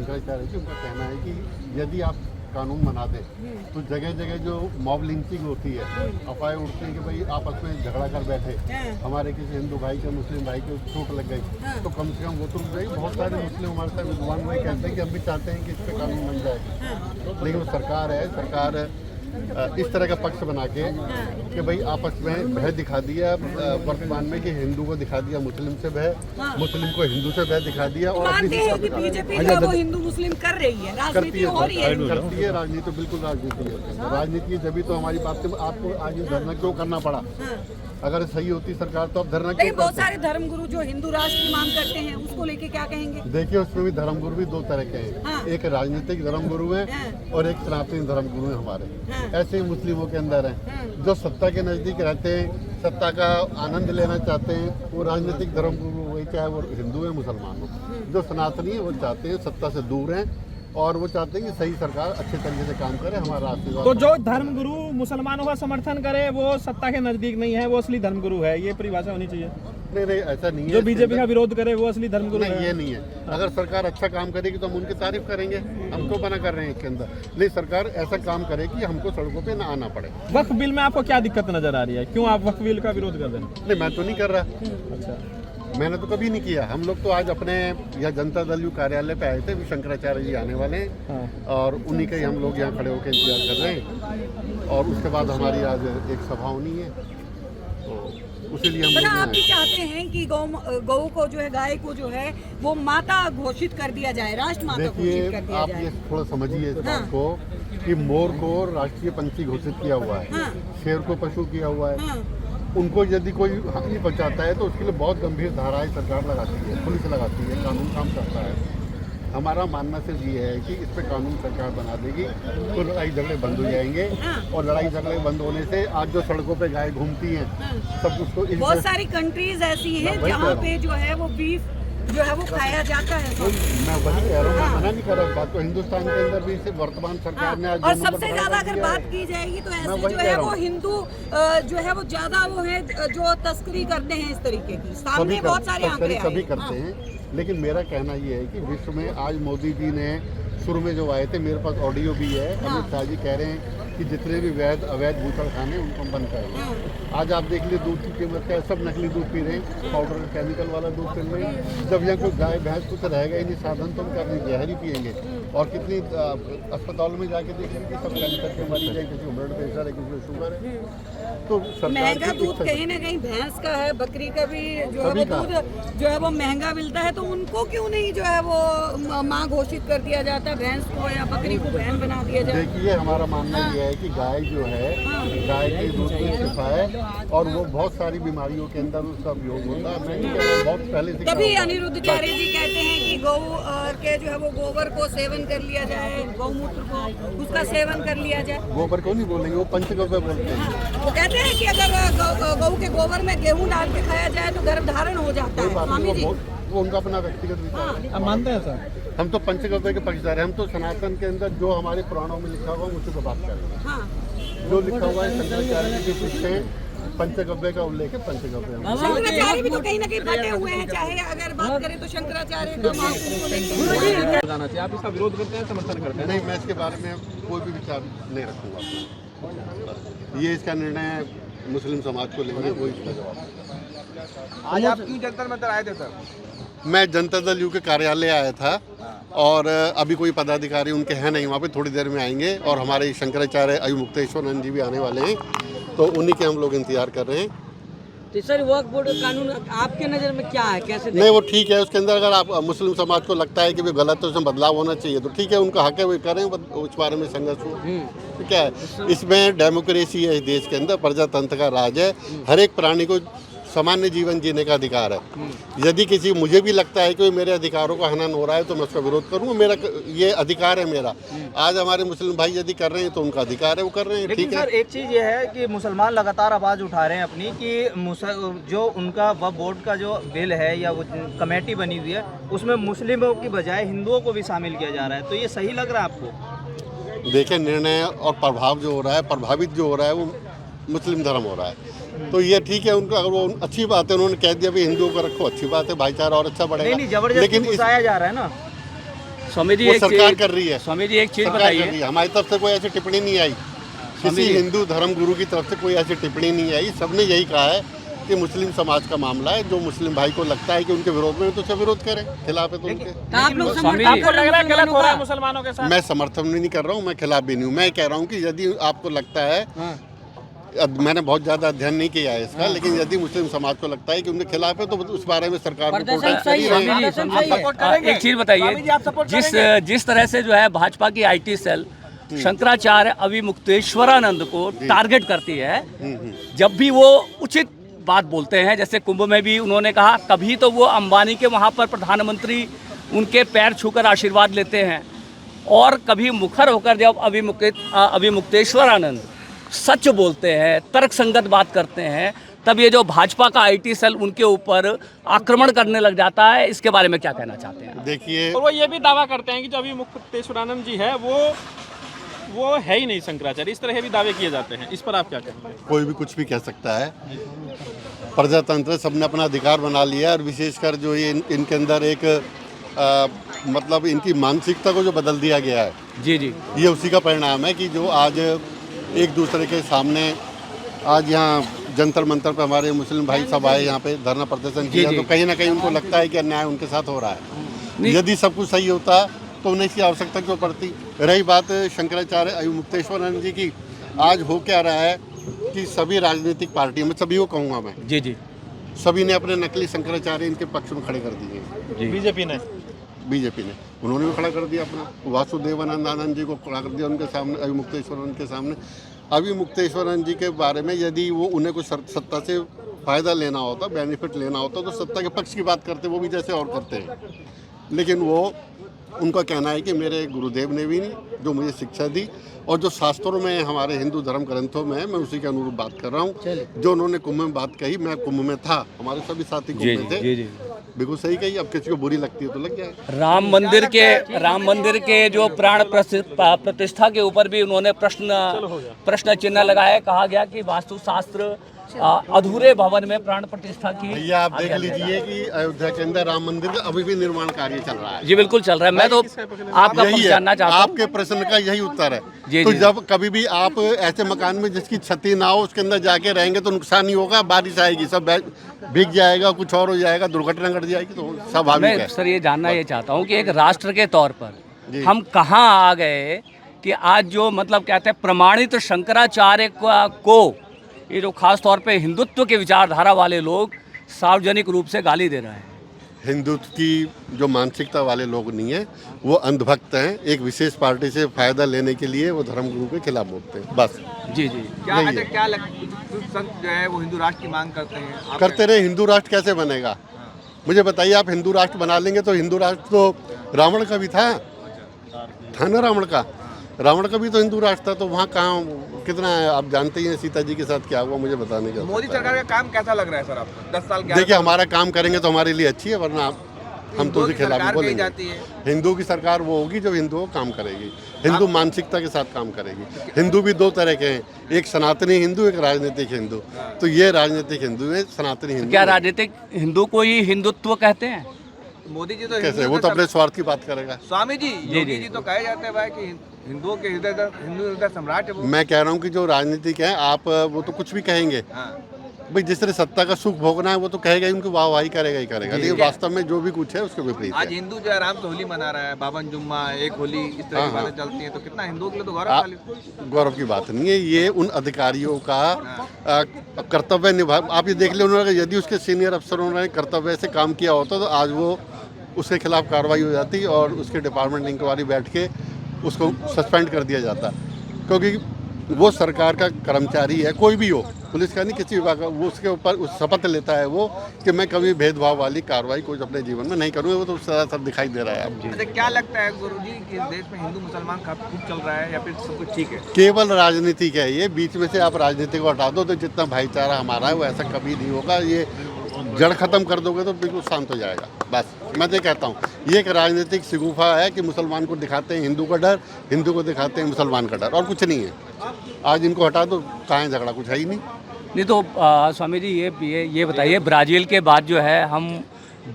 शंकराचार्य जी, उनका कहना है कि यदि आप कानून बना दें तो जगह जगह जो मॉब लिंचिंग होती है, अफवाहें उठती हैं कि भाई आपस में झगड़ा कर बैठे, हमारे किसी हिंदू भाई के मुस्लिम भाई को चोट लग गई, तो कम से कम वो तो रुक गई। बहुत सारे मुस्लिम हमारे साथ विद्वान भाई कहते हैं कि हम भी चाहते हैं कि इस पर कानून बन जाए, लेकिन वो सरकार है, सरकार इस तरह का पक्ष बना के कि भाई आपस में भय दिखा दिया वर्तमान में, कि हिंदू को दिखा दिया मुस्लिम से भय, मुस्लिम को हिंदू से भय दिखा दिया। और मानते हैं कि बीजेपी जो है वो हिंदू मुस्लिम कर रही है, राजनीति हो रही है, करती है राजनीति, बिल्कुल राजनीति है। राजनीति है, जब तो हमारी बात आपको आज धरना क्यों करना पड़ा? अगर सही होती सरकार तो अब धरना क्यों? बहुत सारे धर्मगुरु जो हिंदू राष्ट्र की मांग करते हैं, उसको लेके क्या कहेंगे? देखिए, उसमें भी धर्मगुरु भी दो तरह के हैं, एक राजनीतिक धर्मगुरु है और एक सनातनी धर्मगुरु है हमारे। ऐसे ही मुस्लिमों के अंदर हैं जो सत्ता के नजदीक रहते हैं, सत्ता का आनंद लेना चाहते हैं, वो राजनीतिक धर्मगुरु हुए, चाहे वो हिंदू है मुसलमान हो। जो सनातनी है वो चाहते हैं सत्ता से दूर हैं और वो चाहते हैं कि सही सरकार अच्छे तरीके से काम करे, हमारा आशीर्वाद। तो जो धर्मगुरु मुसलमानों का समर्थन करे वो सत्ता के नजदीक नहीं है, वो असली धर्मगुरु है, ये परिभाषा होनी चाहिए। नहीं, ऐसा नहीं है। जो बीजेपी का विरोध करे वो असली धर्मगुरु है, ये नहीं है। अगर सरकार अच्छा काम करेगी तो हम उनकी तारीफ करेंगे, हम तो बना कर रहे हैं इसके अंदर। नहीं, सरकार ऐसा काम करे कि हमको सड़कों पे ना आना पड़े। वक्फ बिल में आपको क्या दिक्कत नजर आ रही है? क्यों आप वक्फ बिल का विरोध कर रहे हैं? नहीं, मैं तो नहीं कर रहा। अच्छा, मैंने तो कभी नहीं किया। हम लोग तो आज अपने यहाँ जनता दल यू कार्यालय पे आए थे, भी शंकराचार्य जी आने वाले हैं और उन्हीं के ही हम लोग यहाँ खड़े होकर इंतजार कर रहे हैं। और उसके बाद हमारी आज एक सभा होनी है, तो उसीलिए हम आप भी चाहते हैं कि गौ को जो है, गाय को जो है वो माता घोषित कर दिया जाए, राष्ट्र माता घोषित कर दिया जाए। आप ये थोड़ा समझिए इस बात को कि मोर को राष्ट्रीय पंछी घोषित किया हुआ है, शेर को पशु किया हुआ है। उनको यदि कोई हानि पहुंचाता है तो उसके लिए बहुत गंभीर धाराएं सरकार लगाती है, पुलिस लगाती है, कानून काम करता है। हमारा मानना सिर्फ ये है कि इस पे कानून सरकार बना देगी तो लड़ाई झगड़े बंद हो जाएंगे। और लड़ाई झगड़े बंद होने से आज जो सड़कों पे गाय घूमती हैं, सब कुछ तो बहुत सारी कंट्रीज ऐसी हैं जहाँ पे जो है वो बीफ जो है वो खाया जाता है। मैं वही कह रहा हूँ, मैं मना नहीं कर रहा। बात तो हिंदुस्तान के अंदर भी इसे वर्तमान सरकार ने आज और सबसे ज्यादा अगर बात की जाएगी तो ऐसे जो है वो हिंदू जो है वो ज्यादा वो है जो तस्करी करते हैं इस तरीके की। सामने बहुत सारे आंकड़े सभी करते हैं, लेकिन मेरा कहना ये है कि विश्व में आज मोदी जी ने शुरू में जो आए थे, मेरे पास ऑडियो भी है, अमित शाह जी कह रहे हैं कि जितने भी अवैध बूचड़ खाने उनको हम बंद करेंगे। आज आप देख लीजिए दूध की कीमत क्या है, सब नकली दूध पी रहे हैं, पाउडर केमिकल वाला दूध पी रहे हैं। जब यहाँ कोई गाय भैंस कुछ रहेगा ही नहीं साधन, तो हम अपनी जहर ही पियेंगे। और कितनी अस्पतालों में जाके देखेंगे कि सब कैंसर के मरीज हैं, किसी को ब्लड प्रेशर है, किसी को शुगर है। तो महंगा दूध कहीं ना कहीं भैंस का है, बकरी का भी जो है वो दूध जो है वो महंगा मिलता है, तो उनको क्यों नहीं जो है वो माँ घोषित कर दिया जाता है, भैंस को या बकरी को बहन बना दिया जाए? देखिए, हमारा मानना ये है कि गाय जो है, गाय के दूध में शिफा है और वो बहुत सारी बीमारियों के अंदर उसका उपयोग होता है। मैं नहीं कह रहा, बहुत पहले से। तभी अनिरुद्धाचार्य जी कहते हैं कि गौ के जो है वो गोबर को सेवन कर लिया जाए, गौमूत्र को उसका सेवन कर लिया जाए। गोबर को नहीं बोलेंगे, वो पंचगव्य बोलते हैं। वो कहते हैं कि अगर गौ के गोबर में गेहूं डाल के खाया जाए तो गर्भधारण हो जाता है। स्वामी जी, वो उनका अपना व्यक्तिगत विचार है। आप मानते हैं सर? हम तो पंचगव्य के पक्षधर हैं। हम तो सनातन के अंदर जो हमारे पुराणों में लिखा हुआ उसी पर बात करेंगे। जो लिखा हुआ है शंकराचार्य के पीछे पंचगव्य का उल्लेख है, पंचगव्य। शंकराचार्य भी तो कहीं ना कहीं बटे हुए हैं, चाहे अगर बात करें तो शंकराचार्य का जाना चाहिए। आप इसका विरोध करते हैं, समर्थन करते हैं? नहीं, मैं इसके बारे में कोई भी विचार नहीं रखूंगा। ये इसका निर्णय मुस्लिम समाज को लेंगे, वो इसका जवाब। आज आप क्यों जंतर मंतर आए थे सर? मैं जनता दल यू के कार्यालय आया था और अभी कोई पदाधिकारी उनके हैं नहीं वहाँ पे, थोड़ी देर में आएंगे। और हमारे शंकराचार्य अयु मुक्तेश्वरानंद जी भी आने वाले हैं, तो उन्हीं के हम लोग इंतजार कर रहे हैं। तो सर वक्फ बोर्ड कानून आपके नज़र में क्या है, कैसे? नहीं, वो ठीक है। उसके अंदर अगर आप मुस्लिम समाज को लगता है कि वो गलत है, उसमें बदलाव होना चाहिए, तो ठीक है, उनका हक है, वो करें, उस बारे में संघर्ष हो। तो क्या है, इसमें डेमोक्रेसी है, इस देश के अंदर प्रजातंत्र का राज है। हर एक प्राणी को सामान्य जीवन जीने का अधिकार है। यदि किसी मुझे भी लगता है कि मेरे अधिकारों का हनन हो रहा है तो मैं उसका विरोध करूँगा, मेरा ये अधिकार है मेरा। आज हमारे मुस्लिम भाई यदि कर रहे हैं तो उनका अधिकार है, वो कर रहे हैं, ठीक है। सर एक चीज़ ये है कि मुसलमान लगातार आवाज़ उठा रहे हैं अपनी कि जो उनका वक्फ बोर्ड का जो बिल है या वो कमेटी बनी हुई है उसमें मुस्लिमों की बजाय हिंदुओं को भी शामिल किया जा रहा है, तो ये सही लग रहा है आपको? देखिए, निर्णय और प्रभाव जो हो रहा है, प्रभावित जो हो रहा है वो मुस्लिम धर्म हो रहा है। तो ये ठीक है, उनका अगर वो अच्छी बात है, उन्होंने कह दिया भी हिंदुओं को रखो, अच्छी बात है, भाईचारा और अच्छा बढ़ेगा। नहीं, जबरदस्ती घुसाया जा रहा है ना। स्वामी जी वो एक सरकार चीज कर रही है, स्वामी जी एक चीज सरकार कर रही बताइए। है। हमारी तरफ से कोई ऐसी टिप्पणी नहीं आई, किसी जी। हिंदू धर्म गुरु की तरफ से कोई ऐसी टिप्पणी नहीं आई। सबने यही कहा है कि मुस्लिम समाज का मामला है, जो मुस्लिम भाई को लगता है कि उनके विरोध में तो उसे विरोध करें, खिलाफ है तो उनके। तो आप लोग स्वामी समर्थन जी- आपको कर रहे लग रहा है हैं गलत हो रहा है मुसलमानों मुसलमानों के साथ? मैं समर्थन भी नहीं कर रहा हूँ, मैं खिलाफ भी नहीं हूँ। मैं कह रहा हूँ कि यदि आपको लगता है, मैंने बहुत ज्यादा अध्ययन नहीं किया है इसका, लेकिन यदि मुस्लिम समाज को लगता है कि उनके खिलाफ है तो उस बारे में सरकार को प्रदर्शन प्रोटेस्ट सही है, करिए। प्रदर्शन सही है। एक चीज बताइए, जिस तरह से जो है भाजपा की आईटी सेल शंकराचार्य अविमुक्तेश्वरानंद को टारगेट करती है, जब भी वो उचित बात बोलते हैं, जैसे कुंभ में भी उन्होंने कहा, कभी तो वो अंबानी के वहाँ पर प्रधानमंत्री उनके पैर छूकर आशीर्वाद लेते हैं, और कभी मुखर होकर जब अविमुक्तेश्वरानंद सच बोलते हैं, तर्कसंगत बात करते हैं, तब ये जो भाजपा का आईटी सेल उनके ऊपर आक्रमण करने लग जाता है। इसके बारे में क्या कहना चाहते हैं? देखिए, और वो ये भी दावा करते हैं कि जो अभी मुक्तेश्वरानंद जी है वो है ही नहीं शंकराचार्य, इस तरह के भी दावे किए जाते हैं। इस पर आप क्या कहेंगे? कोई भी कुछ भी कह सकता है, प्रजातंत्र, सबने अपना अधिकार बना लिया, और विशेषकर जो ये इनके अंदर एक मतलब इनकी मानसिकता को जो बदल दिया गया है, जी जी, ये उसी का परिणाम है कि जो आज एक दूसरे के सामने, आज यहाँ जंतर मंतर पे हमारे मुस्लिम भाई सब आए, यहाँ पे धरना प्रदर्शन किया, जी। तो कहीं ना कहीं उनको लगता है कि अन्याय उनके साथ हो रहा है। यदि सब कुछ सही होता तो उन्हें इसकी आवश्यकता क्यों पड़ती। रही बात शंकराचार्य अविमुक्तेश्वरानंद जी की, आज हो क्या रहा है कि सभी राजनीतिक पार्टियों में, सभी को कहूँगा मैं, जी जी, सभी ने अपने नकली शंकराचार्य इनके पक्ष में खड़े कर दिए। बीजेपी ने उन्होंने भी खड़ा कर दिया अपना, वासुदेवानंद आनंद जी को खड़ा कर दिया उनके सामने, अविमुक्तेश्वरानंद के सामने। अविमुक्तेश्वरानंद जी के बारे में यदि वो उन्हें कुछ सत्ता से फ़ायदा लेना होता, बेनिफिट लेना होता, तो सत्ता के पक्ष की बात करते, वो भी जैसे और करते हैं। लेकिन वो, उनका कहना है कि मेरे गुरुदेव ने भी नहीं जो मुझे शिक्षा दी, और जो शास्त्रों में, हमारे हिंदू धर्म ग्रंथों में है, मैं उसी के अनुरूप बात कर रहा हूँ। जो उन्होंने कुंभ में बात कही, मैं कुंभ में था, हमारे सभी साथी कुंभ में थे, जी जी, बिल्कुल सही कही। अब किसी को बुरी लगती है तो लग जाए। राम मंदिर के जो प्राण प्रतिष्ठा के ऊपर भी उन्होंने प्रश्न चिन्ह लगाया। कहा गया कि वास्तुशास्त्र अधूरे भवन में प्राण प्रतिष्ठा की। भैया आप देख लीजिए कि अयोध्या के अंदर राम मंदिर का अभी भी निर्माण कार्य चल रहा है। जी बिल्कुल चल रहा है। मैं तो आपका यही पक्ष है, जानना चाहता हूँ। आपके प्रश्न का यही उत्तर है। जी, तो जी। जब कभी भी आप ऐसे मकान में जिसकी छती ना हो, उसके अंदर जाके रहेंगे तो नुकसान ही होगा। बारिश आएगी, सब भीग जाएगा, कुछ और हो जाएगा, दुर्घटना घट जाएगी, तो स्वाभाविक मैं है। सर ये जानना ये चाहता हूँ कि एक राष्ट्र के तौर पर जी। हम कहाँ आ गए कि आज जो मतलब कहते हैं प्रमाणित शंकराचार्य को ये जो खास तौर पे हिंदुत्व के विचारधारा वाले लोग सार्वजनिक रूप से गाली दे रहे हैं। हिंदुत्व की जो मानसिकता वाले लोग नहीं है, वो अंधभक्त हैं। एक विशेष पार्टी से फायदा लेने के लिए वो धर्मगुरु के खिलाफ बोलते हैं, बस। जी जी, क्या संत जो है वो हिंदू राष्ट्र की मांग करते हैं? करते रहे। हिंदू राष्ट्र कैसे बनेगा, मुझे बताइए। आप हिंदू राष्ट्र बना लेंगे तो हिंदू राष्ट्र तो रावण का भी था ना, रावण का भी तो हिंदू राष्ट्र था। तो वहाँ कहाँ कितना है, आप जानते ही हैं सीता जी के साथ क्या हुआ, मुझे बताने का। मोदी सरकार का काम कैसा लग रहा है सर आपको? 10 साल देखिए, हमारा काम करेंगे तो हमारे लिए अच्छी है, वरना हम तो उसके खिलाफ ही बोलेंगे। जाती है। हिंदू की सरकार वो होगी जो हिंदुओं को काम करेगी, हिंदू मानसिकता के साथ काम करेगी। हिंदू भी दो तरह के हैं, एक सनातनी हिंदू, एक राजनीतिक हिंदू। तो ये राजनीतिक हिंदू है, सनातनी हिंदू। क्या राजनीतिक हिंदू को ही हिंदुत्व कहते हैं? मोदी जी तो कैसे, वो तो अपने स्वार्थ की बात करेगा। स्वामी जी, जी, योगी जी। जी तो कहे जाते हैं भाई कि हिंदुओं के हिंदू हृदय सम्राट है वो। मैं कह रहा हूँ कि जो राजनीतिक है, आप वो तो कुछ भी कहेंगे भाई, जिस तरह सत्ता का सुख भोगना है वो तो कहेगा ही, उनकी वाहवाही करेगा ही करेगा। लेकिन वास्तव में जो भी कुछ है उसके विपरीत आज है। हिंदू जो है आराम से होली मना रहा है, बावन जुम्मा, एक होली, इस तरह की बातें चलती हैं, तो कितना हिंदुओं के लिए तो गौरवशाली। गौरव की बात नहीं है, ये उन अधिकारियों का कर्तव्य निभा। आप ये देख ले, उन्होंने यदि उसके सीनियर अफसरों ने कर्तव्य से काम किया होता तो आज वो, उसके खिलाफ कार्रवाई हो जाती और उसके डिपार्टमेंट इंक्वायरी बैठ के उसको सस्पेंड कर दिया जाता। क्योंकि वो सरकार का कर्मचारी है, कोई भी हो, पुलिस का नहीं, किसी विभाग का, वो उसके ऊपर उस शपथ लेता है वो कि मैं कभी भेदभाव वाली कार्रवाई कुछ अपने जीवन में नहीं करूँगा। वो तो सरासर दिखाई दे रहा है आपको। अच्छा, क्या लगता है गुरुजी कि देश में हिंदू मुसलमान काफी खूब चल रहा है या फिर सब कुछ ठीक है? केवल राजनीति है ये, बीच में से आप राजनीति को हटा दो तो जितना भाईचारा हमारा है वो ऐसा कभी नहीं होगा। ये जड़ खत्म कर दोगे तो बिल्कुल शांत हो जाएगा। बस मैं तो कहता हूँ, ये एक राजनीतिक शिगुफा है कि मुसलमान को दिखाते हैं हिंदू का डर, हिंदू को दिखाते हैं मुसलमान का डर, और कुछ नहीं है। आज इनको हटा दो, कहाँ है झगड़ा, कुछ है ही नहीं। तो स्वामी जी ये बताइए, ब्राज़ील के बाद जो है हम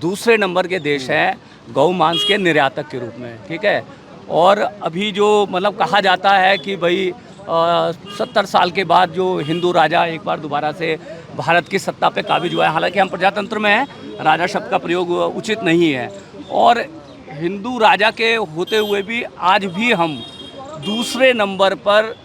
दूसरे नंबर के देश हैं गौ मांस के निर्यातक के रूप में, ठीक है। और अभी जो मतलब कहा जाता है कि भाई 70 साल के बाद जो हिंदू राजा एक बार दोबारा से भारत की सत्ता पे काबिज हुआ है, हालांकि हम प्रजातंत्र में हैं, राजा शब्द का प्रयोग उचित नहीं है, और हिंदू राजा के होते हुए भी आज भी हम दूसरे नंबर पर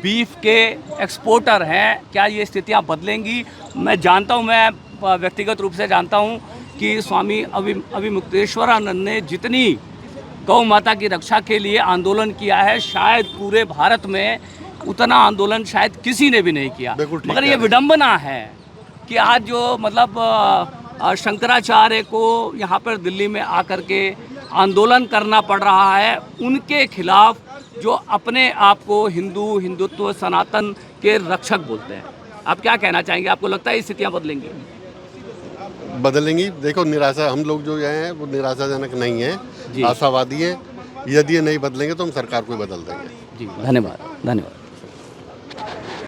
बीफ के एक्सपोर्टर हैं। क्या ये स्थितियां बदलेंगी? मैं जानता हूं, मैं व्यक्तिगत रूप से जानता हूं कि स्वामी अविमुक्तेश्वरानंद ने जितनी गौ माता की रक्षा के लिए आंदोलन किया है, शायद पूरे भारत में उतना आंदोलन शायद किसी ने भी नहीं किया। मगर ये विडंबना है कि आज जो मतलब शंकराचार्य को यहाँ पर दिल्ली में आकर के आंदोलन करना पड़ रहा है, उनके खिलाफ जो अपने आप को हिंदुत्व सनातन के रक्षक बोलते हैं। आप क्या कहना चाहेंगे? आपको लगता है स्थितियाँ बदलेंगी? बदलेंगी। देखो, निराशा, हम लोग जो हैं वो निराशाजनक नहीं है, आशावादी हैं। यदि ये नहीं बदलेंगे तो हम सरकार को बदल देंगे। जी, धन्यवाद, धन्यवाद।